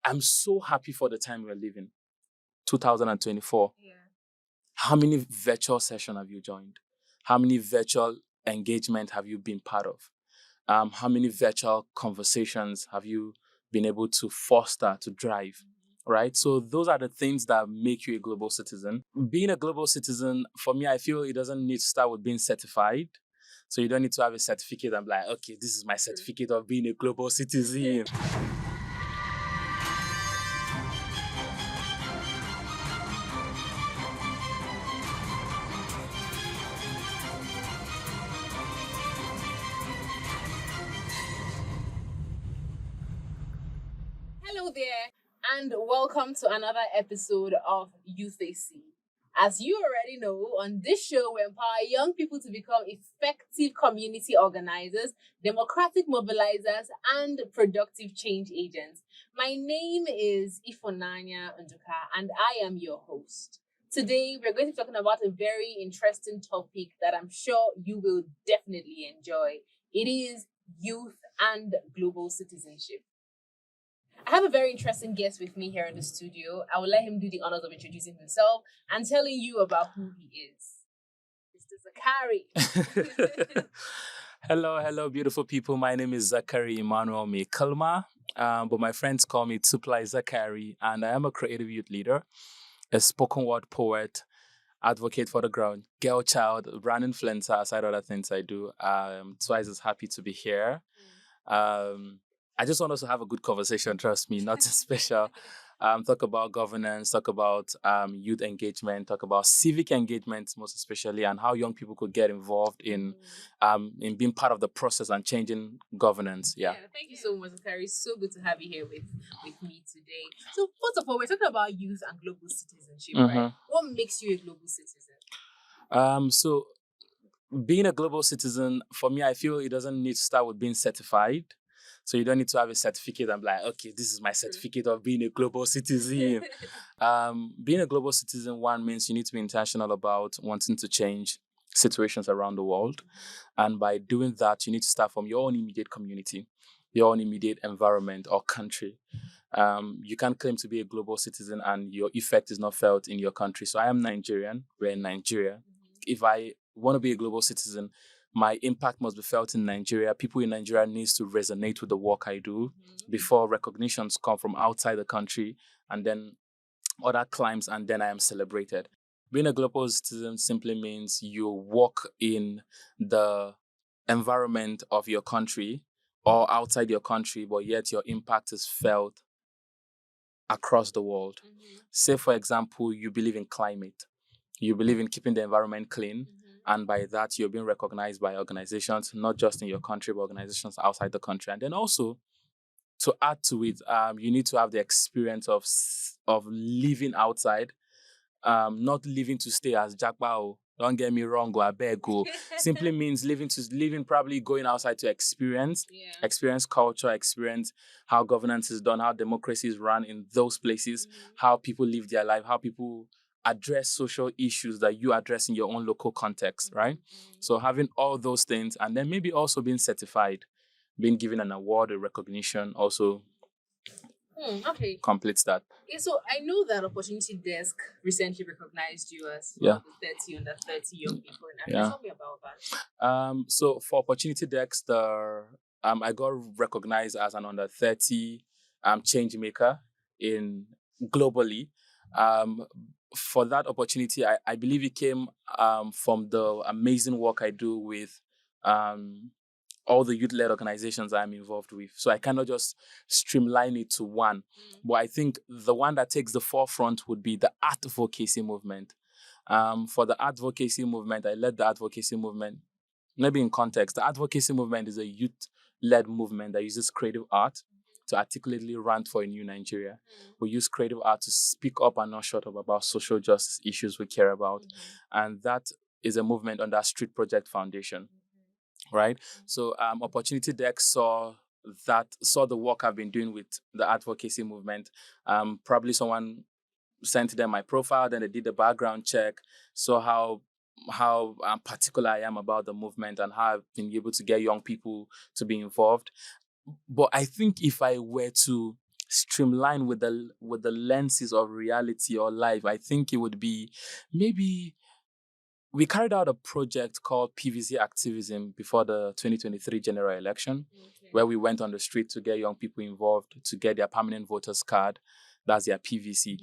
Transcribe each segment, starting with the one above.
I'm so happy for the time we're living, 2024. Yeah. How many virtual sessions have you joined? How many virtual engagement have you been part of? How many virtual conversations have you been able to foster, to drive? Right? So those are the things that make you a global citizen. Being a global citizen, for me, I feel it doesn't need to start with being certified. So you don't need to have a certificate and be like, okay, this is my certificate of being a global citizen. Hello there, and welcome to another episode of Youthacy. As you already know, on this show, we empower young people to become effective community organizers, democratic mobilizers, and productive change agents. My name is Ifonanya Nduka, and I am your host. Today, we're going to be talking about a very interesting topic that I'm sure you will definitely enjoy. It is youth and global citizenship. I have a very interesting guest with me here in the studio. I will let him do the honors of introducing himself and telling you about who he is. Mr. Zakari. Hello, beautiful people. My name is Zakari Emmanuel but my friends call me 2Plies Zakari, and I am a creative youth leader, a spoken word poet, advocate for the ground, girl child, brand influencer, aside other things I do. Twice as happy to be here. I just want us to have a good conversation, trust me, nothing special. Talk about governance, talk about youth engagement, talk about civic engagement, most especially, and how young people could get involved in being part of the process and changing governance. Yeah. Thank you so much, Zakari. So good to have you here with me today. So first of all, we're talking about youth and global citizenship, right? What makes you a global citizen? So being a global citizen, for me, I feel it doesn't need to start with being certified. So you don't need to have a certificate and be like, okay, this is my certificate of being a global citizen. Being a global citizen, one, means you need to be intentional about wanting to change situations around the world. And by doing that, you need to start from your own immediate community, your own immediate environment or country. You can't claim to be a global citizen and your effect is not felt in your country. So I am Nigerian. We're in Nigeria. If I want to be a global citizen, my impact must be felt in Nigeria. People in Nigeria needs to resonate with the work I do before recognitions come from outside the country and then other climbs, and then I am celebrated. Being a global citizen simply means you work in the environment of your country or outside your country, but yet your impact is felt across the world. Say, for example, you believe in climate. You believe in keeping the environment clean. And by that, you're being recognized by organizations, not just in your country, but organizations outside the country. And then also, to add to it, you need to have the experience of living outside, not living to stay as Jackpao. Don't get me wrong, I beg go. Simply means living, probably going outside to experience culture, experience how governance is done, how democracy is run in those places, how people live their life, how people address social issues that you address in your own local context, right? So having all those things, and then maybe also being certified, being given an award, a recognition, also completes that. Yeah, so I know that Opportunity Desk recently recognized you as one of the 30 under 30 young people in Africa. Tell me about that. So for Opportunity Desk, I got recognized as an under 30 change maker in globally. For that opportunity, I believe it came from the amazing work I do with all the youth-led organizations I'm involved with. So I cannot just streamline it to one. But I think the one that takes the forefront would be the advocacy movement. For the advocacy movement, I led the advocacy movement. Maybe in context, the advocacy movement is a youth-led movement that uses creative art to articulately rant for a new Nigeria. We use creative art to speak up and not shut up about social justice issues we care about. And that is a movement under Street Project Foundation, right? So Opportunity Deck saw the work I've been doing with the advocacy movement. Probably someone sent them my profile, then they did the background check, saw how particular I am about the movement and how I've been able to get young people to be involved. But I think if I were to streamlined with the lenses of reality or life, I think it would be maybe we carried out a project called PVC activism before the 2023 general election, where we went on the street to get young people involved to get their permanent voters card. That's their PVC.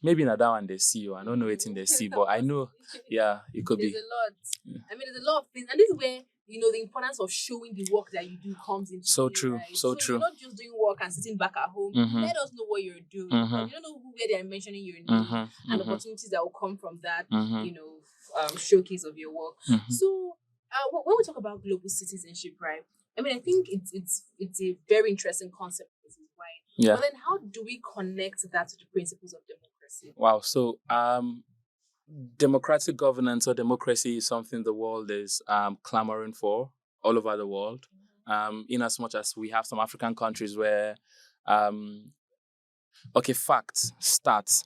Maybe not that one they see, or I don't know it in they see, but I know, yeah, it could There's be. a lot. I mean, there's a lot of things, and this is where the importance of showing the work that you do comes into So play, true, right? so true. You're not just doing work and sitting back at home. Let us know what you're doing. You don't know where they're mentioning your name and opportunities that will come from that, showcase of your work. So, when we talk about global citizenship, right? I mean, I think it's a very interesting concept. This is why. Yeah. But then, how do we connect that to the principles of democracy? Wow. So, democratic governance or democracy is something the world is clamoring for all over the world. In as much as we have some African countries where, stats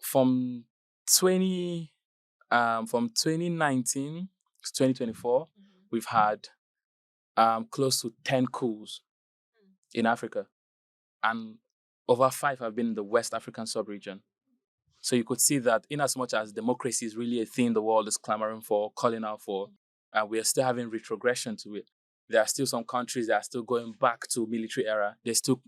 from 2019 to 2024, we've had close to 10 coups in Africa, and over 5 have been in the West African sub-region. So you could see that in as much as democracy is really a thing the world is clamoring for, calling out for, we are still having retrogression to it. There are still some countries that are still going back to military era. There's still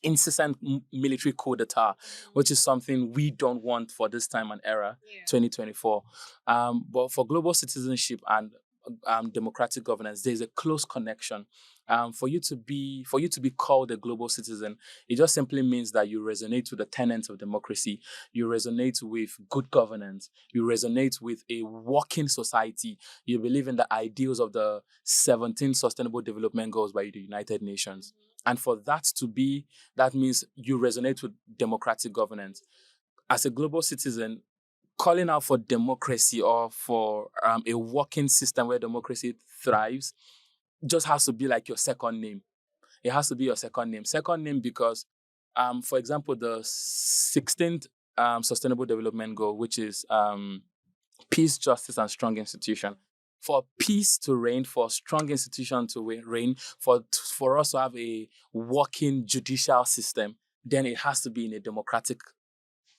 incessant military coup d'etat, which is something we don't want for this time and era, 2024. But for global citizenship and democratic governance, there's a close connection. For you to be called a global citizen, it just simply means that you resonate with the tenets of democracy, you resonate with good governance, you resonate with a working society, you believe in the ideals of the 17 Sustainable Development Goals by the United Nations. And for that to be, that means you resonate with democratic governance. As a global citizen, calling out for democracy or for a working system where democracy thrives just has to be like your second name. It has to be your second name. Second name because, for example, the 16th Sustainable Development Goal, which is peace, justice, and strong institution. For peace to reign, for strong institution to reign, for us to have a working judicial system, then it has to be in a democratic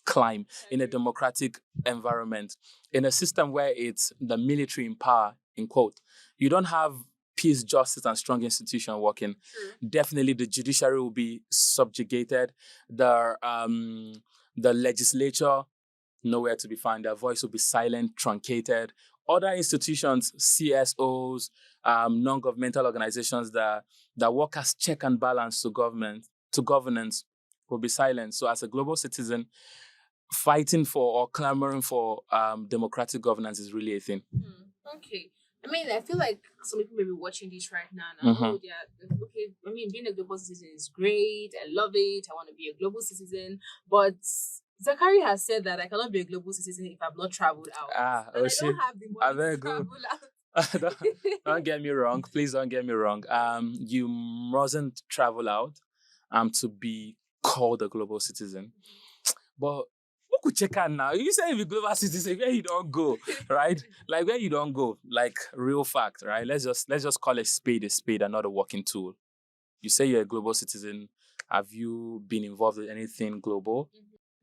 climb, in a democratic environment, in a system where it's the military in power, in quote. You don't have peace, justice, and strong institution working. Definitely the judiciary will be subjugated. The legislature, nowhere to be found. Their voice will be silent, truncated. Other institutions, CSOs, non-governmental organizations that work as check and balance to governance will be silent. So as a global citizen, fighting for or clamoring for democratic governance is really a thing. Okay. I mean, I feel like some people may be watching this right now and okay, I mean, being a global citizen is great. I love it. I want to be a global citizen. But Zakari has said that I cannot be a global citizen if I've not traveled out. I don't have the money to travel out. Don't get me wrong. Please don't get me wrong. You mustn't travel out to be called a global citizen. But who could check out now? You say you're a global citizen, where you don't go, right? Like where you don't go, like real fact, right? Let's just call a spade and not a working tool. You say you're a global citizen. Have you been involved with anything global?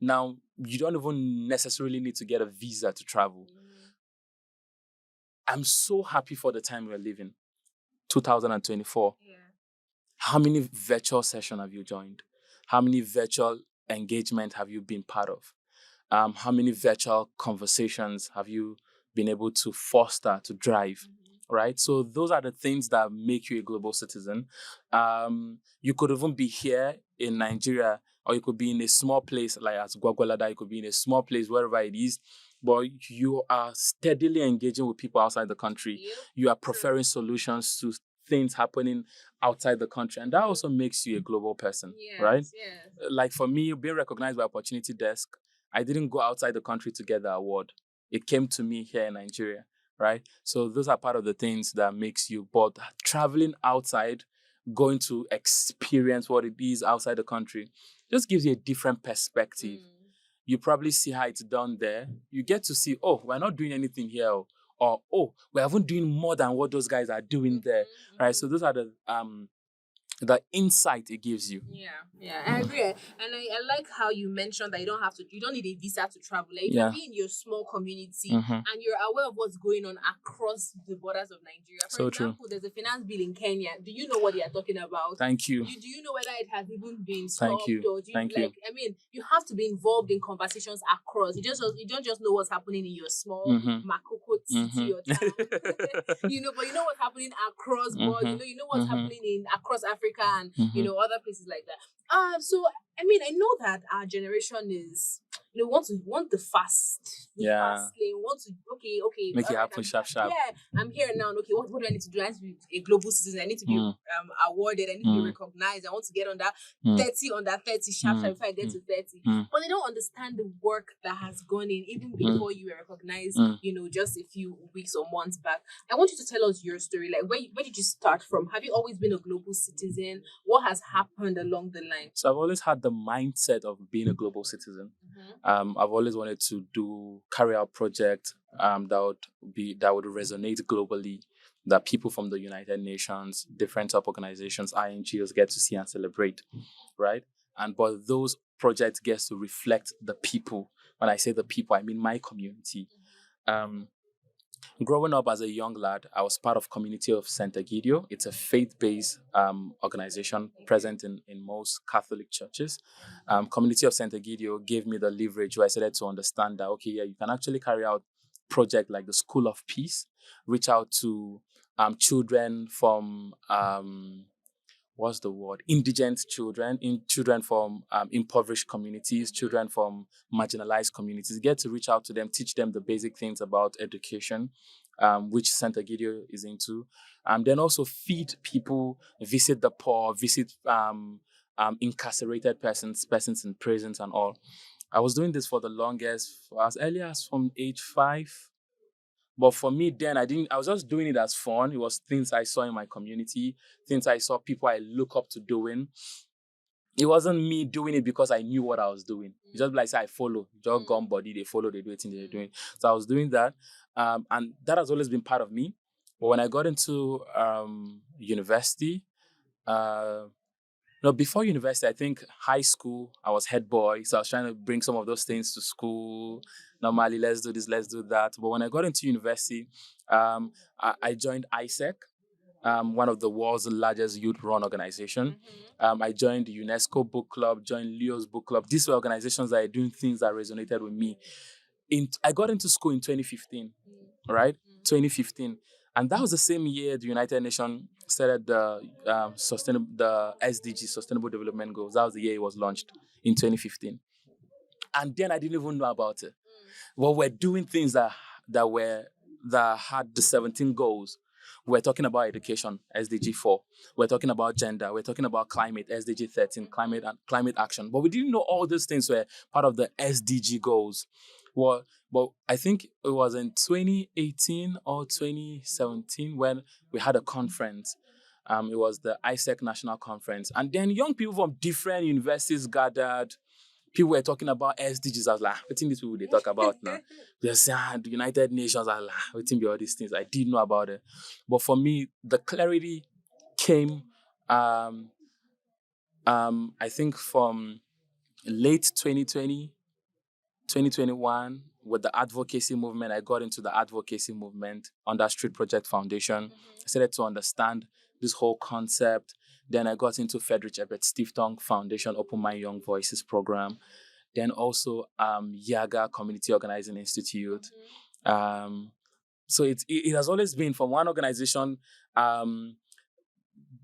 Now, you don't even necessarily need to get a visa to travel. I'm so happy for the time we're living, 2024. How many virtual sessions have you joined? How many virtual engagement have you been part of? How many virtual conversations have you been able to foster, to drive, right? So those are the things that make you a global citizen. You could even be here in Nigeria, or you could be in a small place like as Gwagwalada, you could be in a small place wherever it is, but you are steadily engaging with people outside the country. You are preferring solutions to things happening outside the country. And that also makes you a global person, right? Like for me, being recognized by Opportunity Desk, I didn't go outside the country to get the award. It came to me here in Nigeria, right? So those are part of the things that makes you, but traveling outside, going to experience what it is outside the country, just gives you a different perspective. You probably see how it's done there. You get to see, oh, we're not doing anything here. Or, oh, we haven't doing more than what those guys are doing there, right? So those are the the insight it gives you. Yeah, I agree. And I like how you mentioned that you don't need a visa to travel. Like, you Yeah. can be in your small community Mhm. and you're aware of what's going on across the borders of Nigeria. For So true. example, there's a finance bill in Kenya. Do you know what they are talking about? Thank you. Do you know whether it has even been Thank stopped? you. Or do you Thank you. I mean, you have to be involved in conversations across. You don't just know what's happening in your small Mhm. Makoko city or town. Mhm. But you know what's happening across board. Mhm. You know what's Mhm. happening in across Africa and Mhm. other places like that. So I mean, I know that our generation is want the fast lane. Want to okay, Make it all right, happen sharp. yeah, I'm here now. Okay, what do I need to do? I need to be a global citizen. I need to be awarded. I need to be recognized. I want to get on that 30 under 30 sharp before I get to 30. But they don't understand the work that has gone in even before you were recognized. Just a few weeks or months back. I want you to tell us your story. Like, where did you start from? Have you always been a global citizen? What has happened along the line? So I've always had the mindset of being a global citizen. I've always wanted to carry out projects that would resonate globally, that people from the United Nations, different top organizations, INGOs get to see and celebrate, right? But those projects get to reflect the people. When I say the people, I mean my community. Growing up as a young lad, I was part of Community of St. Egidio. It's a faith-based organization present in most Catholic churches. Community of St. Egidio gave me the leverage where I started to understand that, okay, yeah, you can actually carry out projects like the School of Peace, reach out to children from indigent children, children from impoverished communities, children from marginalized communities, get to reach out to them, teach them the basic things about education, which St. Egidio is into. Then also feed people, visit the poor, visit incarcerated persons in prisons and all. I was doing this for the longest, as early as from age 5. But for me then, I was just doing it as fun. It was things I saw in my community, things I saw people I look up to doing. It wasn't me doing it because I knew what I was doing. It's just like, say, I follow. Just gone body, they follow, they do it, they're doing. So I was doing that. And that has always been part of me. But when I got into university, before university, I think high school, I was head boy. So I was trying to bring some of those things to school. Normally, let's do this, let's do that. But when I got into university, I joined ISEC, one of the world's largest youth-run organization. I joined the UNESCO Book Club, joined Leo's Book Club. These were organizations that are doing things that resonated with me. I got into school in 2015, right? 2015. And that was the same year the United Nations started the SDG, Sustainable Development Goals. That was the year it was launched, in 2015. And then I didn't even know about it. Well, we're doing things that had the 17 goals. We're talking about education, SDG 4. We're talking about gender. We're talking about climate, SDG 13, climate action. But we didn't know all those things were part of the SDG goals. Well, but I think it was in 2018 or 2017 when we had a conference. It was the ISEC National Conference. And then young people from different universities gathered. People were talking about SDGs. I was like, what thing these people they talk about now? They say, the United Nations. I was like, what thing be all these things? I did know about it. But for me, the clarity came, I think from late 2020, 2021, with the advocacy movement. I got into the advocacy movement under Street Project Foundation. I started to understand this whole concept. Then I got into Friedrich Ebert Stiftung Foundation Open My Young Voices program. Then also Yaga Community Organizing Institute. So it has always been from one organization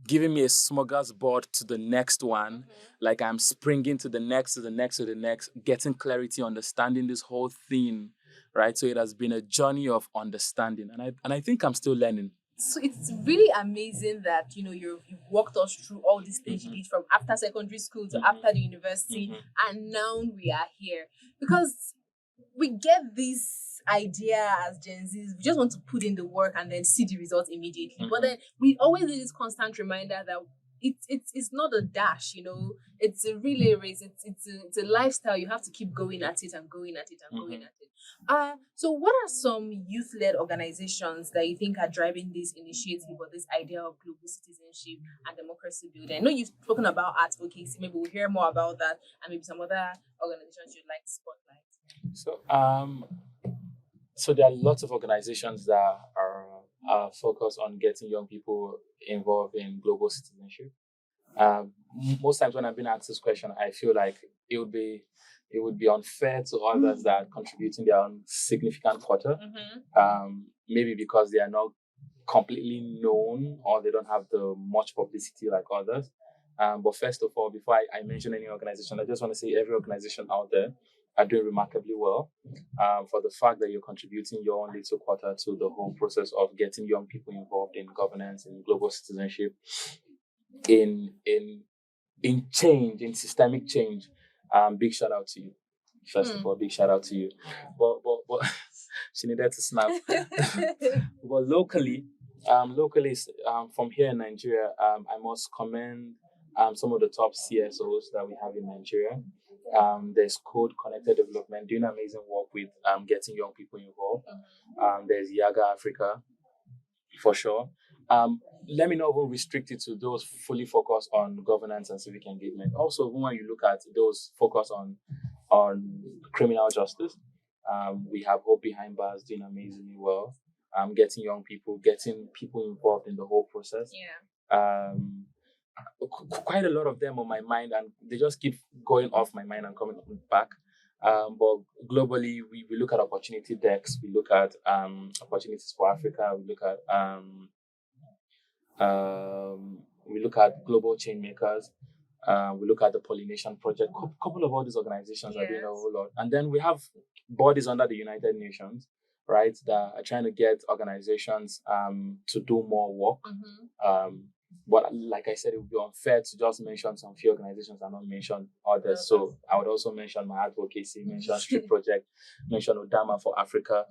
giving me a smorgasbord to the next one. Like I'm springing to the next, to the next, to the next, getting clarity, understanding this whole thing, right? So it has been a journey of understanding. And I think I'm still learning. So it's really amazing that you've walked us through all these things you did from after secondary school to after the university, and now we are here because we get this idea as Gen Zs. We just want to put in the work and then see the results immediately. But then we always need this constant reminder that it's not a dash, you know. It's a relay race. It's a lifestyle. You have to keep going at it and going at it and going at it. So what are some youth-led organizations that you think are driving this initiative or this idea of global citizenship and democracy building? I know you've spoken about advocacy. Maybe we'll hear more about that and maybe some other organizations you'd like to spotlight. So there are lots of organizations that are focused on getting young people involved in global citizenship. Most times when I've been asked this question, I feel like it would be unfair to others that are contributing their own significant quota. Maybe because they are not completely known or they don't have the much publicity like others. But first of all, before I mention any organization, I just want to say every organization out there are doing remarkably well for the fact that you're contributing your own little quota to the whole process of getting young people involved in governance, in global citizenship, in change, in systemic change. Big shout out to you. First of all, big shout out to you. But she needed to snap. But locally, from here in Nigeria, I must commend some of the top CSOs that we have in Nigeria. There's Code Connected Development doing amazing work with getting young people involved. There's Yaga Africa, for sure. Let me not even restrict it to those fully focused on governance and civic engagement. Also, when you look at those focused on criminal justice, we have Hope Behind Bars doing amazingly well. Getting young people, getting people involved in the whole process. Quite a lot of them on my mind, and they just keep going off my mind and coming back. But globally, we look at opportunity decks, we look at opportunities for Africa, we look at global chain makers, we look at the Pollination Project. Couple of all these organizations are doing a whole lot. And then we have bodies under the United Nations, right, that are trying to get organizations to do more work. But like I said, it would be unfair to just mention some few organizations and not mention others. So I would also mention my advocacy, mention Street Project, mention Odama for Africa,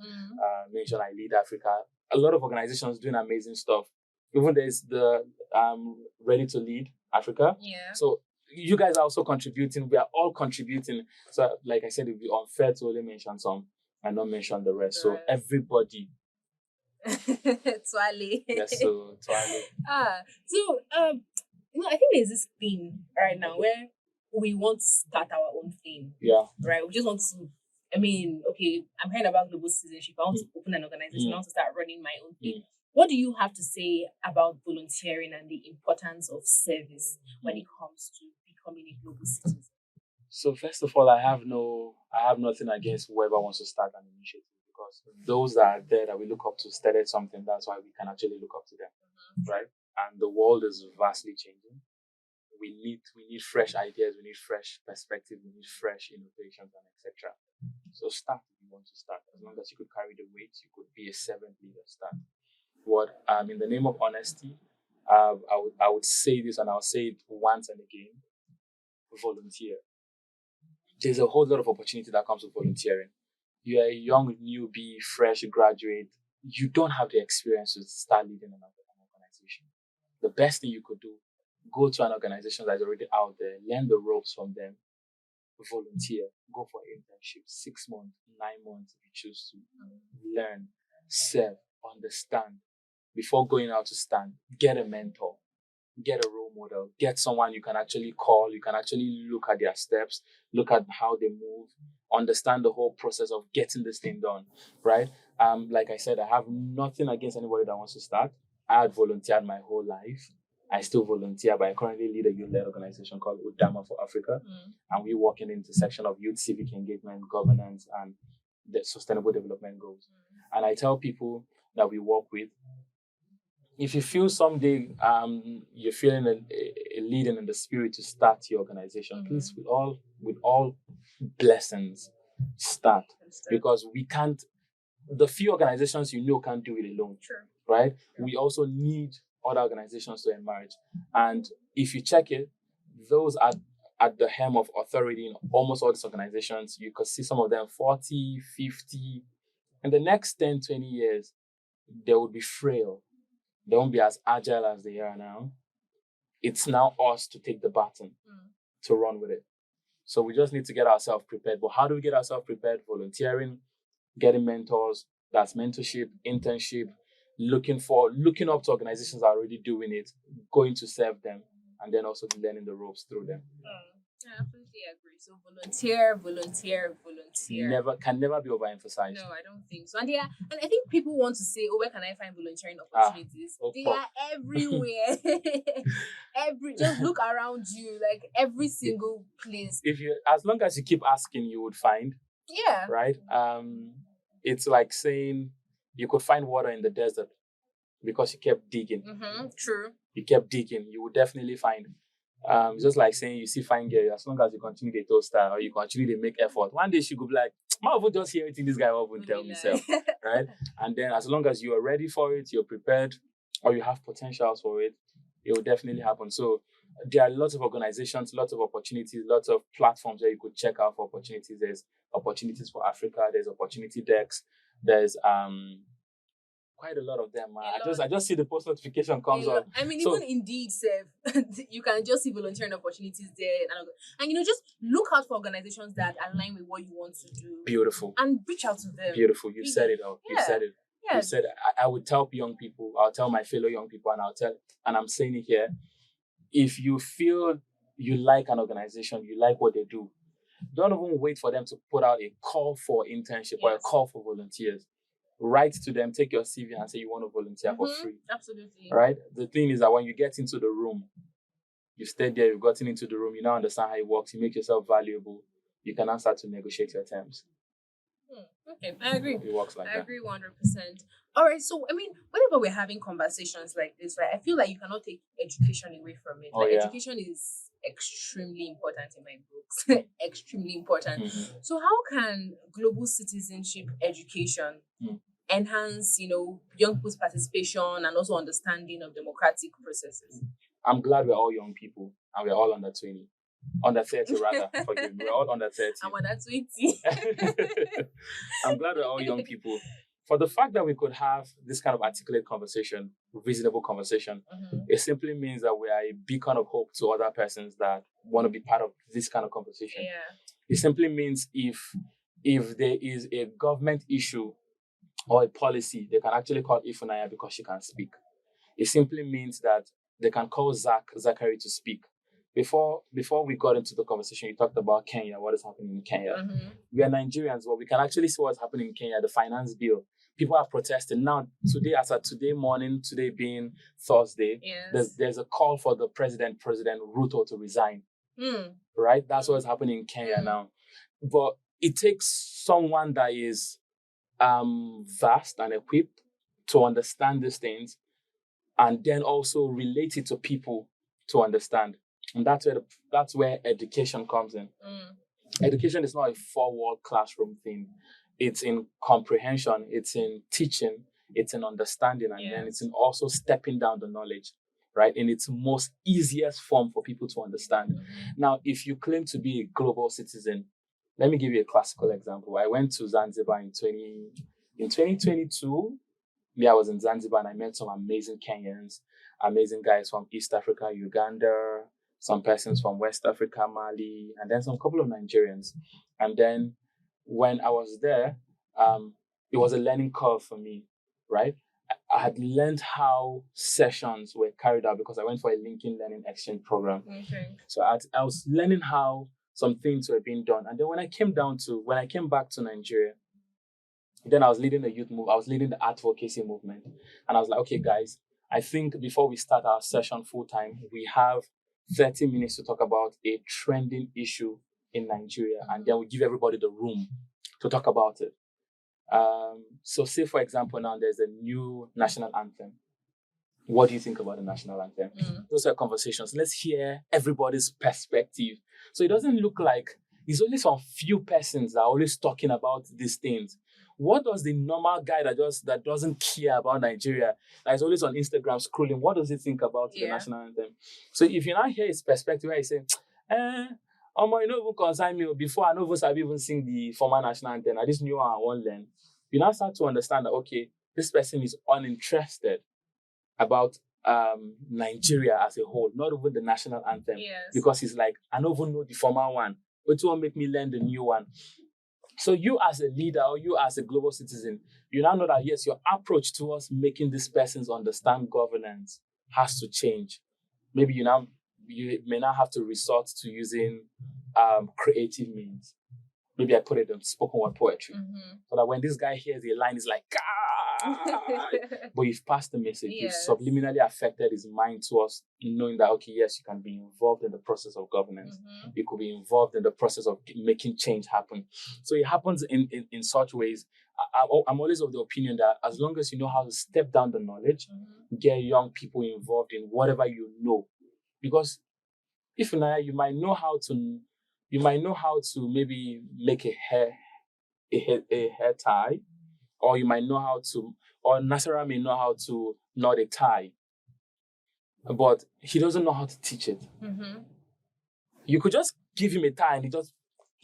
mention I Lead Africa. A lot of organizations doing amazing stuff. Even there's the Ready to Lead Africa. So you guys are also contributing. We are all contributing. So like I said, it would be unfair to only mention some and not mention the rest. So everybody. Twale. Yes, so Twale. I think there's this thing right now where we want to start our own thing. Right? We just want to, I'm hearing about global citizenship. I want to open an organization. I want to start running my own thing. What do you have to say about volunteering and the importance of service when it comes to becoming a global citizen? So first of all, I have nothing against whoever wants to start an initiative, because those that are there that we look up to started something. That's why we can actually look up to them, right? And the world is vastly changing. We need fresh ideas. We need fresh perspective. We need fresh innovations and etc. So start if you want to start. As long as you could carry the weight, you could be a servant leader. Start. In the name of honesty, I would say this, and I'll say it once and again: volunteer. There's a whole lot of opportunity that comes with volunteering. You're a young newbie, fresh graduate. You don't have the experience to start leading an organization. The best thing you could do: go to an organization that's already out there, learn the ropes from them, volunteer, go for internship, 6 months, 9 months if you choose to. Learn, serve, understand. Before going out to stand, get a mentor, get a role model, get someone you can actually call, you can actually look at their steps, look at how they move, understand the whole process of getting this thing done, right? Like I said, I have nothing against anybody that wants to start. I had volunteered my whole life. I still volunteer, but I currently lead a youth-led organization called Odama for Africa. And we work in the intersection of youth civic engagement, governance, and the sustainable development goals. And I tell people that we work with, if you feel someday you're feeling a leading in the spirit to start your organization, please, with all blessings, start. Because we can't, the few organizations can't do it alone. Right? We also need other organizations to emerge. And if you check it, those at the helm of authority in almost all these organizations, you could see some of them 40, 50. In the next 10, 20 years, they would be frail. They won't be as agile as they are now. it's now us to take the baton to run with it. So we just need to get ourselves prepared. But how do we get ourselves prepared? Volunteering, getting mentors, that's mentorship, internship, looking up to organizations that are already doing it, going to serve them, and then also learning the ropes through them. I absolutely agree. So volunteer. Can never be overemphasized. No, I don't think so. And and I think people want to say, "Oh, where can I find volunteering opportunities?" They are everywhere. Just look around you, like every single place. As long as you keep asking, you would find. Yeah. Right. It's like saying you could find water in the desert because you kept digging. True. You kept digging. You would definitely find. Just like saying you see fine girl, as long as you continue to toaster or you continue to make effort, one day she could be like, "I will just hear everything this guy will tell himself," right? And then as long as you are ready for it, you're prepared, or you have potentials for it, it will definitely happen. So there are lots of organizations, lots of opportunities, lots of platforms where you could check out for opportunities. There's opportunities for Africa. There's opportunity decks. There's quite a lot of them. I just see the post notification comes up. I mean, even Indeed, you can just see volunteering opportunities there, and just look out for organizations that align with what you want to do. Beautiful. And reach out to them. Beautiful. You said it all. You said it. Yeah. You said it. I would tell young people. I'll tell my fellow young people, and I'm saying it here. If you feel you like an organization, you like what they do, don't even wait for them to put out a call for internship or a call for volunteers. Write to them, take your CV and say you want to volunteer for free. Absolutely. Right? The thing is that when you get into the room, you stay there, you've gotten into the room, you now understand how it works, you make yourself valuable, you can now start to negotiate your terms. Okay, I agree. It works like that. I agree 100%. All right, so I mean, whenever we're having conversations like this, right, I feel like you cannot take education away from it. Education is extremely important in my books. Extremely important. So how can global citizenship education enhance, young people's participation and also understanding of democratic processes? I'm glad we're all young people and we're all under 20. Under 30 rather, forgive me. We're all under 30. I'm under 20. I'm glad we're all young people. For the fact that we could have this kind of articulate conversation, reasonable conversation, it simply means that we are a beacon of hope to other persons that want to be part of this kind of conversation. Yeah. It simply means if there is a government issue or a policy, they can actually call Ifunanya because she can speak. It simply means that they can call Zakari to speak. Before we got into the conversation, you talked about Kenya, what is happening in Kenya. We are Nigerians, but we can actually see what's happening in Kenya, the finance bill. People are protesting. Now, today morning, today being Thursday, there's a call for the President Ruto to resign. Right? That's what's happening in Kenya now. But it takes someone that is vast and equipped to understand these things and then also relate it to people to understand. And that's where education comes in. Education is not a four-wall classroom thing. It's in comprehension, it's in teaching, it's in understanding, and then it's in also stepping down the knowledge, right? In its most easiest form for people to understand. Now, if you claim to be a global citizen, let me give you a classical example. I went to Zanzibar in 2022. I was in Zanzibar and I met some amazing Kenyans, amazing guys from East Africa, Uganda, some persons from West Africa, Mali, and then some couple of Nigerians. And then when I was there, it was a learning curve for me, right? I had learned how sessions were carried out because I went for a LinkedIn Learning Exchange program. Okay. So I was learning how some things were being done. And then when I came back to Nigeria, then I was leading the youth move. I was leading the advocacy movement. And I was like, okay, guys, I think before we start our session full time, we have 30 minutes to talk about a trending issue in Nigeria. And then we give everybody the room to talk about it. So say, for example, now there's a new national anthem. What do you think about the national anthem? Those are conversations. Let's hear everybody's perspective. So it doesn't look like it's only some few persons that are always talking about these things. What does the normal guy that doesn't care about Nigeria, that is always on Instagram scrolling, what does he think about the national anthem? So if you now hear his perspective where he say, you don't even concern me before I know I've even sing the former national anthem. I just knew I won't learn. You now start to understand that, okay, this person is uninterested about Nigeria as a whole, not even the national anthem. Yes. Because it's like, I don't even know the former one. It won't make me learn the new one. So you as a leader or you as a global citizen, you now know that, yes, your approach towards making these persons understand governance has to change. Maybe you may now have to resort to using creative means. Maybe I put it in spoken word poetry. So that when this guy hears a line, he's like, ah! But you've passed the message. Yes. You've subliminally affected his mind towards knowing that, okay, yes, you can be involved in the process of governance. You could be involved in the process of making change happen. So it happens in such ways. I'm always of the opinion that as long as you know how to step down the knowledge, get young people involved in whatever you know. Because if not, you might know how to maybe make a hair tie, or you might know how to, or Nasara may know how to knot a tie, but he doesn't know how to teach it. You could just give him a tie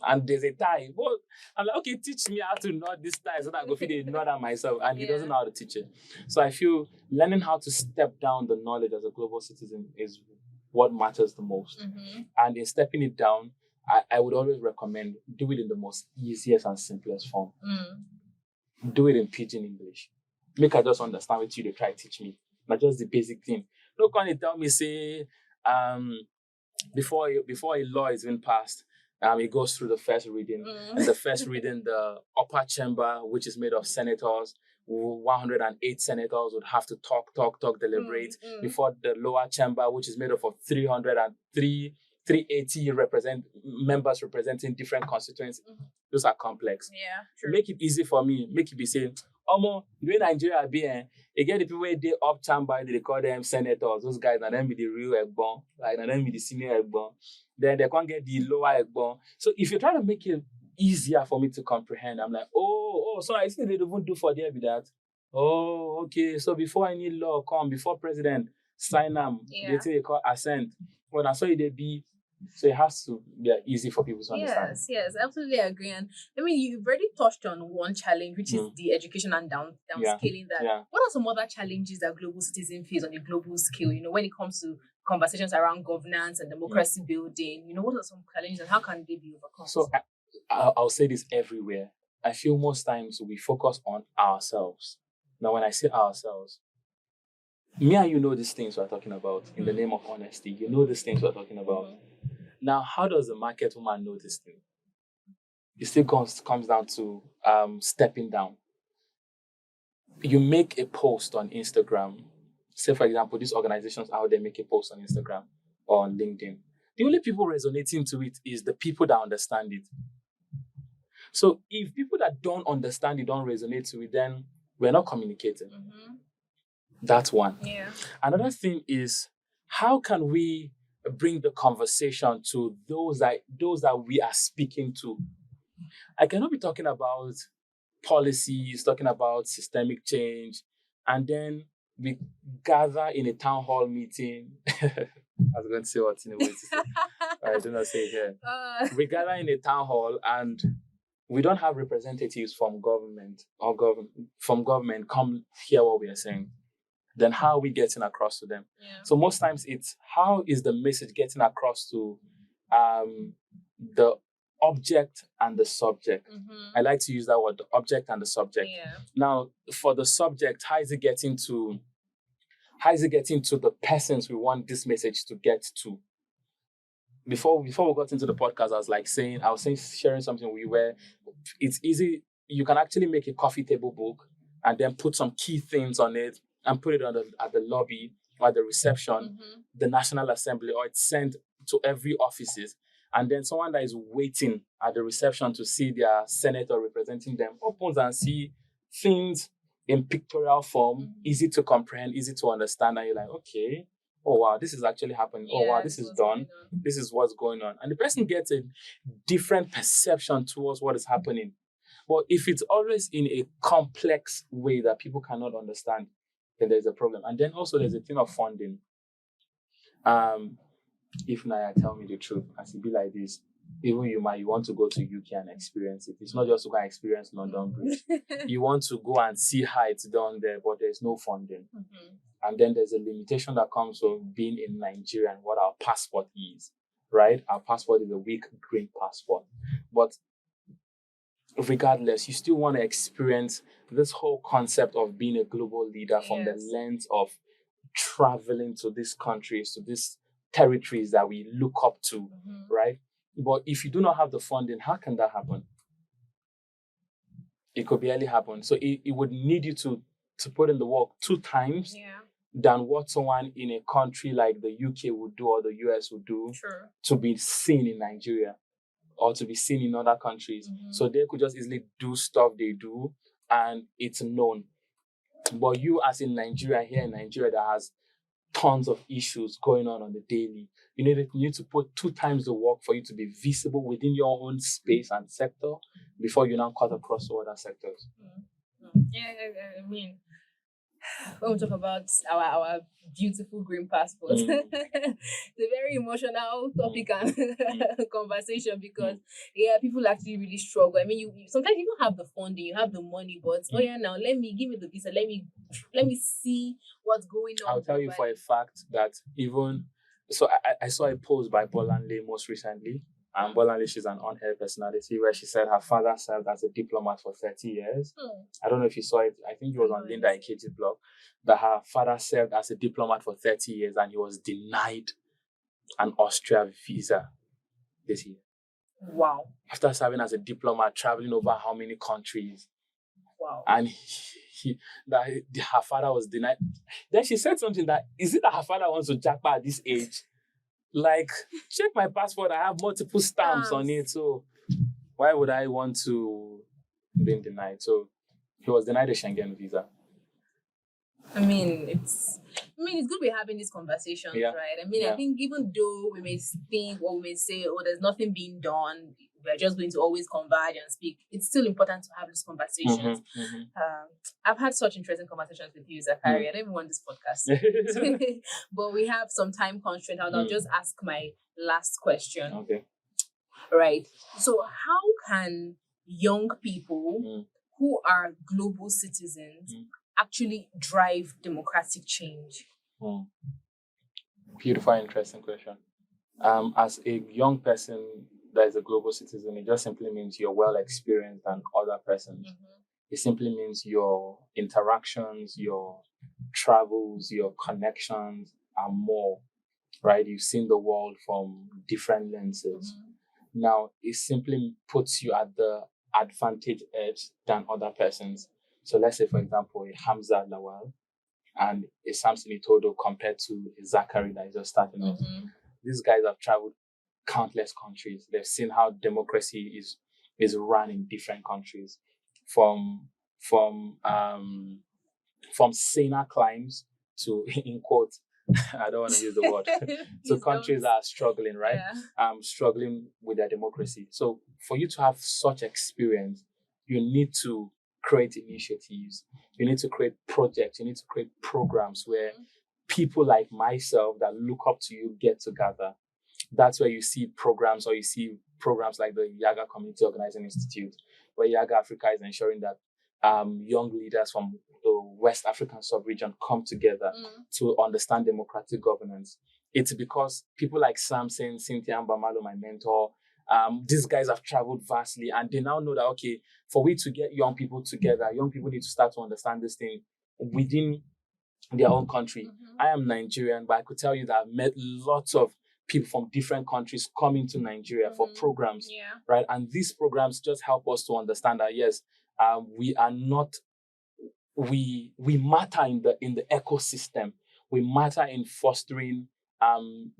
and there's a tie. Well, I'm like, okay, teach me how to knot this tie so that I go feed it knot that myself. And he doesn't know how to teach it. So I feel learning how to step down the knowledge as a global citizen is what matters the most. And in stepping it down, I would always recommend do it in the most easiest and simplest form. Do it in pidgin English. Make I just understand what you try to teach me. Not just the basic thing. Don't come and tell me, say, before a law is been passed, it goes through the first reading. And the first reading, the upper chamber, which is made of senators, 108 senators would have to talk, deliberate before the lower chamber, which is made up of 380 members representing different constituencies. Those are complex. Yeah, true. Make it easy for me. Make it be saying, the way Nigeria be, again, the people where they up chamber, they call them senators. Those guys, and then be the real egbon, like, and then be the senior egbon. Then they can't get the lower egbon. So if you try to make it easier for me to comprehend, I'm like, so I see they don't do for there be that. Oh, okay. So before any law come, before president sign them, they say they call assent. Well, that's why they be. So it has to be easy for people to understand. Yes, absolutely agree. And I mean, you've already touched on one challenge, which is the education and downscaling that. What are some other challenges that global citizens face on a global scale? When it comes to conversations around governance and democracy building, what are some challenges and how can they be overcome? So I'll say this everywhere. I feel most times we focus on ourselves. Now, when I say ourselves, me and you know these things we're talking about in the name of honesty. You know these things we're talking about. Now, how does the market woman know this thing? It still comes down to stepping down. You make a post on Instagram. Say, for example, these organizations out there make a post on Instagram or on LinkedIn. The only people resonating to it is the people that understand it. So if people that don't understand it don't resonate to it, then we're not communicating. That's one. Yeah. Another thing is, how can we bring the conversation to those that we are speaking to? I cannot be talking about policies, talking about systemic change, and then we gather in a town hall meeting. I was going to say what in a way to say. I do not say it here. We gather in a town hall and we don't have representatives from government from government come hear what we are saying. Then how are we getting across to them? Yeah. So most times it's how is the message getting across to the object and the subject. I like to use that word, the object and the subject. Yeah. Now, for the subject, how is it getting to the persons we want this message to get to? Before we got into the podcast, I was sharing something with you where it's easy. You can actually make a coffee table book and then put some key things on it and put it at the lobby or at the reception, the National Assembly, or it's sent to every offices. And then someone that is waiting at the reception to see their senator representing them opens and see things in pictorial form, easy to comprehend, easy to understand. And you're like, okay, oh wow, this is actually happening. Oh wow, this is done. This is what's going on. And the person gets a different perception towards what is happening. But if it's always in a complex way that people cannot understand, then there's a problem. And then also there's a thing of funding. If Naya tell me the truth, as it be like this, even you want to go to UK and experience it. It's not just to go and experience London Bridge. You want to go and see how it's done there, but there's no funding. And then there's a limitation that comes from being in Nigeria and what our passport is, right? Our passport is a weak green passport. But regardless, you still want to experience this whole concept of being a global leader from the lens of traveling to these countries, to these territories that we look up to, right? But if you do not have the funding, how can that happen? It could barely happen. So it would need you to put in the work 2 times than what someone in a country like the UK would do or the US would do to be seen in Nigeria or to be seen in other countries. So they could just easily do stuff they do and it's known. But you as in Nigeria, here in Nigeria, that has tons of issues going on the daily, you need to put 2 times the work for you to be visible within your own space and sector before you now cut across to other sectors. I mean, when we talk about our beautiful green passports, it's a very emotional topic and conversation because people actually really struggle. I mean, you sometimes you don't have the funding, you have the money, but now give me the visa, let me see what's going on. I'll tell you for a fact that even so, I saw a post by Bolanle most recently. And Bolanle, she's an on-air personality, where she said her father served as a diplomat for 30 years. I don't know if you saw it. I think it was on Linda Ikeji's blog, that her father served as a diplomat for 30 years and he was denied an Austria visa this year. Wow. After serving as a diplomat, traveling over how many countries. Wow. And her father was denied. Then she said something that, is it that her father wants to jackpot at this age? Like, check my passport, I have multiple stamps on it, so why would I want to be denied? So he was denied a Schengen visa. I mean, it's good we're having these conversations, right? I mean, I think even though we may think or we may say, there's nothing being done, we're just going to always converge and speak, it's still important to have these conversations. I've had such interesting conversations with you, Zakari. I don't even want this podcast. But we have some time constraint. I'll just ask my last question. Okay. Right. So how can young people who are global citizens actually drive democratic change? Beautiful, interesting question. As a young person that is a global citizen, it just simply means you're well experienced than other persons. It simply means your interactions, your travels, your connections are more, right? You've seen the world from different lenses. Now, it simply puts you at the advantage edge than other persons. So let's say, for example, a Hamza Lawal and a Samson Itodo compared to a Zakari that is just starting off. These guys have traveled countless countries. They've seen how democracy is run in different countries, from saner climes to, in quotes, I don't want to use the word, to countries that are struggling, right? Struggling with their democracy. So for you to have such experience, you need to create initiatives. You need to create projects. You need to create programs where people like myself that look up to you get together. That's where you see programs, or you see programs like the Yaga Community Organizing Institute, where Yaga Africa is ensuring that young leaders from the West African sub-region come together to understand democratic governance. It's because people like Samson, Cynthia Mbamalo, my mentor, these guys have traveled vastly, and they now know that, okay, for we to get young people together, young people need to start to understand this thing within their own country. I am Nigerian, but I could tell you that I've met lots of people from different countries coming to Nigeria for programs, right? And these programs just help us to understand that, yes, we are not, we matter in the ecosystem. We matter in fostering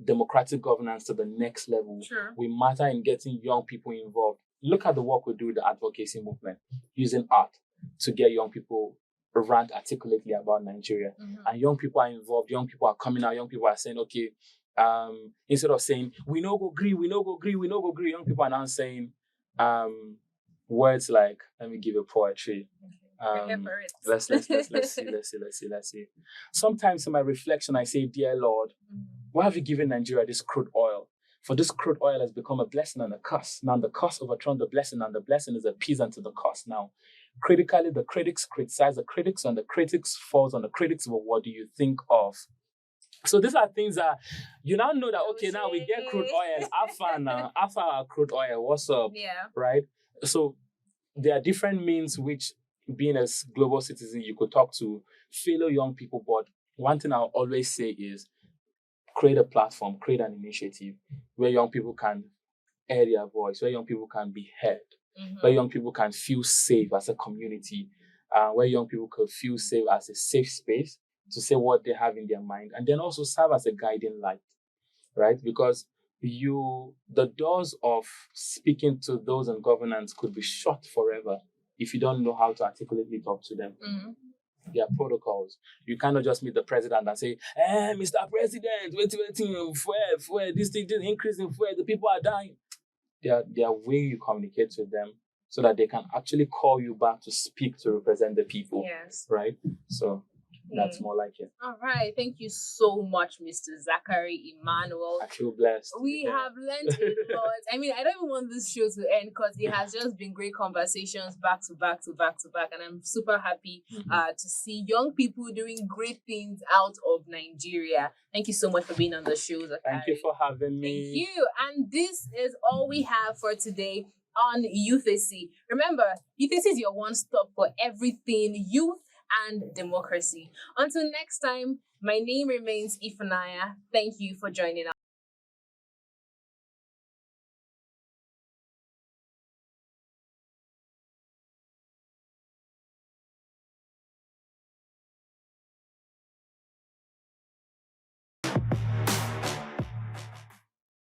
democratic governance to the next level. We matter in getting young people involved. Look at the work we do with the advocacy movement, using art to get young people rant articulately about Nigeria. And young people are involved, young people are coming out, young people are saying, okay, instead of saying, we no go agree, young people are now saying words like, let me give you poetry. Let's see. Sometimes in my reflection, I say, dear Lord, why have you given Nigeria this crude oil? For this crude oil has become a blessing and a curse. Now the curse overthrown the blessing, and the blessing is appeasement to the curse. Now, critically, the critics criticize the critics, and the critics falls on the critics. But what do you think of? So these are things that you now know that, okay, now we get crude oil. After our crude oil, what's up? Yeah. Right? So there are different means which, being a global citizen, you could talk to fellow young people. But one thing I'll always say is create a platform, create an initiative where young people can air their voice, where young people can be heard, where young people can feel safe as a community, where young people could feel safe as a safe space to say what they have in their mind, and then also serve as a guiding light, right? Because the doors of speaking to those in governance could be shut forever if you don't know how to articulately talk to them. There are protocols. You cannot just meet the president and say, Mr. President, wait, fuel, this thing, this increase in fuel, the people are dying. There are ways you communicate with them so that they can actually call you back to speak to represent the people. Yes. Right? So that's more like it. All right. Thank you so much, Mr. Zakari Emmanuel. I feel blessed. We have learned a lot. I mean, I don't even want this show to end because it has just been great conversations back to back to back to back. And I'm super happy to see young people doing great things out of Nigeria. Thank you so much for being on the show, Zakari. Thank you for having me. Thank you. And this is all we have for today on Youthacy. Remember, Youthacy is your one-stop for everything youth and democracy. Until next time, my name remains Ifunanya. Thank you for joining us.